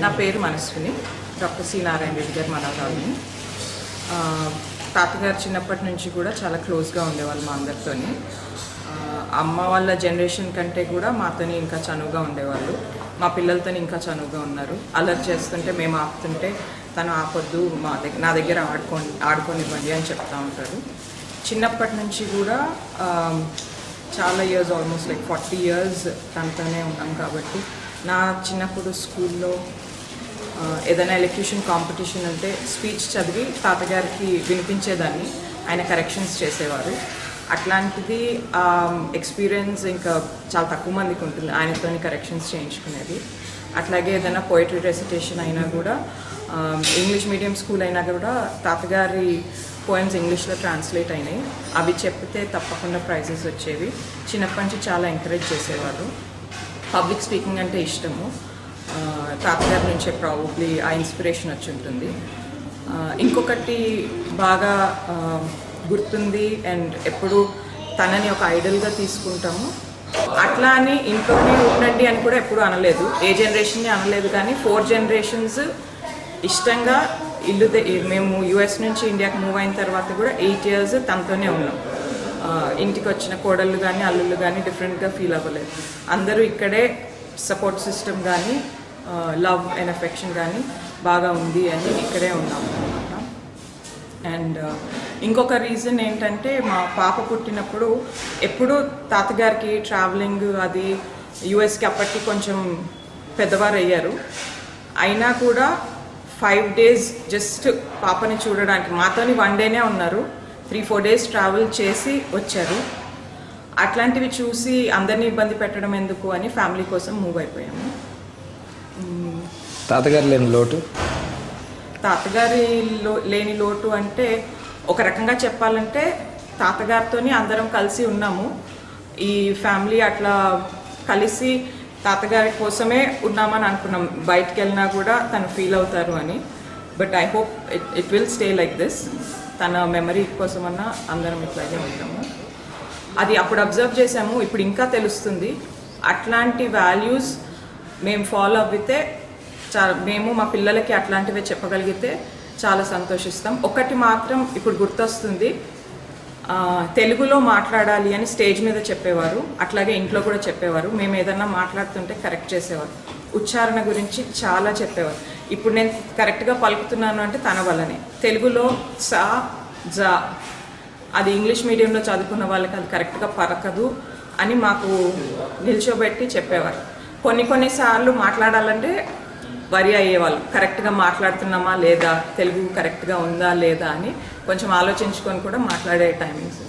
నా పేరు Manaswini, doctor C Narayana Reddy గారు మనవరాలిని. తాతగారు చిన్నప్పటి నుంచి కూడా చాలా క్లోజ్గా ఉండేవాళ్ళు మా అందరితోని. అమ్మ వాళ్ళ జనరేషన్ కంటే కూడా మాతోని ఇంకా చనువుగా ఉండేవాళ్ళు. మా పిల్లలతో ఇంకా చనువుగా ఉన్నారు. అలర్ట్ చేస్తుంటే మేము ఆపుతుంటే తను ఆపొద్దు, నా దగ్గర ఆడుకోనివ్వండి అని చెప్తూ ఉంటారు. చిన్నప్పటి నుంచి కూడా చాలా ఇయర్స్, ఆల్మోస్ట్ లైక్ 40 years తనతోనే ఉన్నాం. కాబట్టి నా చిన్నప్పుడు స్కూల్లో ఏదైనా ఎలక్యూషన్ కాంపిటీషన్ అంటే స్పీచ్ చదివి తాతగారికి వినిపించేదాన్ని. ఆయన కరెక్షన్స్ చేసేవారు. అట్లాంటిది ఎక్స్పీరియన్స్ ఇంకా చాలా తక్కువ మందికి ఉంటుంది ఆయనతోని కరెక్షన్స్ చేయించుకునేది. అట్లాగే ఏదైనా పోయిటరీ రెసిటేషన్ అయినా కూడా, ఇంగ్లీష్ మీడియం స్కూల్ అయినా కూడా తాతగారి పోయమ్స్ ఇంగ్లీష్లో ట్రాన్స్లేట్ అయినాయి. అవి చెప్తే తప్పకుండా ప్రైజెస్ వచ్చేవి. చిన్నప్పటి నుంచి చాలా ఎంకరేజ్ చేసేవారు. పబ్లిక్ స్పీకింగ్ అంటే ఇష్టము. తాతగారి నుంచే ప్రాబబ్లీ ఆ ఇన్స్పిరేషన్ వచ్చి ఉంటుంది. ఇంకొకటి బాగా గుర్తుంది అండ్ ఎప్పుడు తనని ఒక ఐడల్గా తీసుకుంటాము. అట్లా అని ఇంట్లోనే ఉండండి అని కూడా ఎప్పుడు అనలేదు. ఏ జనరేషన్ని అనలేదు, కానీ 4 generations ఇష్టంగా మేము యుఎస్ నుంచి ఇండియాకి మూవ్ అయిన తర్వాత కూడా 8 years తనతోనే ఉన్నాం. ఇంటికి వచ్చిన కోడళ్ళు కానీ అల్లుళ్ళు కానీ డిఫరెంట్గా ఫీల్ అవ్వలేదు. అందరూ ఇక్కడే సపోర్ట్ సిస్టమ్ కానీ లవ్ అండ్ అఫెక్షన్ కానీ బాగా ఉంది అని ఇక్కడే ఉన్నాము అనమాట. అండ్ ఇంకొక రీజన్ ఏంటంటే, మా పాప పుట్టినప్పుడు ఎప్పుడూ తాతగారికి ట్రావెలింగ్ అది యుఎస్కి అప్పటికి కొంచెం పెద్దవారు అయ్యారు. అయినా కూడా 5 days జస్ట్ పాపని చూడడానికి మాతోని 1 day ఉన్నారు. 3-4 days ట్రావెల్ చేసి వచ్చారు. అట్లాంటివి చూసి అందరినీ ఇబ్బంది పెట్టడం ఎందుకు అని ఫ్యామిలీ కోసం మూవ్ అయిపోయాము. తాతగారు లేని లోటు? తాతగారి లేని లోటు అంటే ఒక రకంగా చెప్పాలంటే తాతగారితోని అందరం కలిసి ఉన్నాము. ఈ ఫ్యామిలీ అట్లా కలిసి తాతగారి కోసమే ఉన్నామని అనుకున్నాం. బయటికి వెళ్ళినా కూడా తను ఫీల్ అవుతారు అని. But I hope it will stay like this. తన మెమరీ కోసమన్నా అందరం ఇట్లాగే ఉంటాము. అది అప్పుడు అబ్జర్వ్ చేసాము, ఇప్పుడు ఇంకా తెలుస్తుంది. అట్లాంటి వాల్యూస్ మేము ఫాలో అవ్వితే మేము మా పిల్లలకి అట్లాంటివే చెప్పగలిగితే చాలా సంతోషిస్తాం. ఒకటి మాత్రం ఇప్పుడు గుర్తొస్తుంది, తెలుగులో మాట్లాడాలి అని స్టేజ్ మీద చెప్పేవారు. అట్లాగే ఇంట్లో కూడా చెప్పేవారు. మేము ఏదన్నా మాట్లాడుతుంటే కరెక్ట్ చేసేవారు. ఉచ్చారణ గురించి చాలా చెప్పేవారు. ఇప్పుడు నేను కరెక్ట్గా పలుకుతున్నాను అంటే తన వల్లనే. తెలుగులో సా జా అది ఇంగ్లీష్ మీడియంలో చదువుకున్న వాళ్ళకి అది కరెక్ట్గా పలకదు అని మాకు నిల్చోబెట్టి చెప్పేవారు. కొన్నిసార్లు మాట్లాడాలంటే వరి అయ్యేవాళ్ళు, కరెక్ట్గా మాట్లాడుతున్నామా లేదా, తెలుగు కరెక్ట్గా ఉందా లేదా అని కొంచెం ఆలోచించుకొని కూడా మాట్లాడే టైమింగ్స్.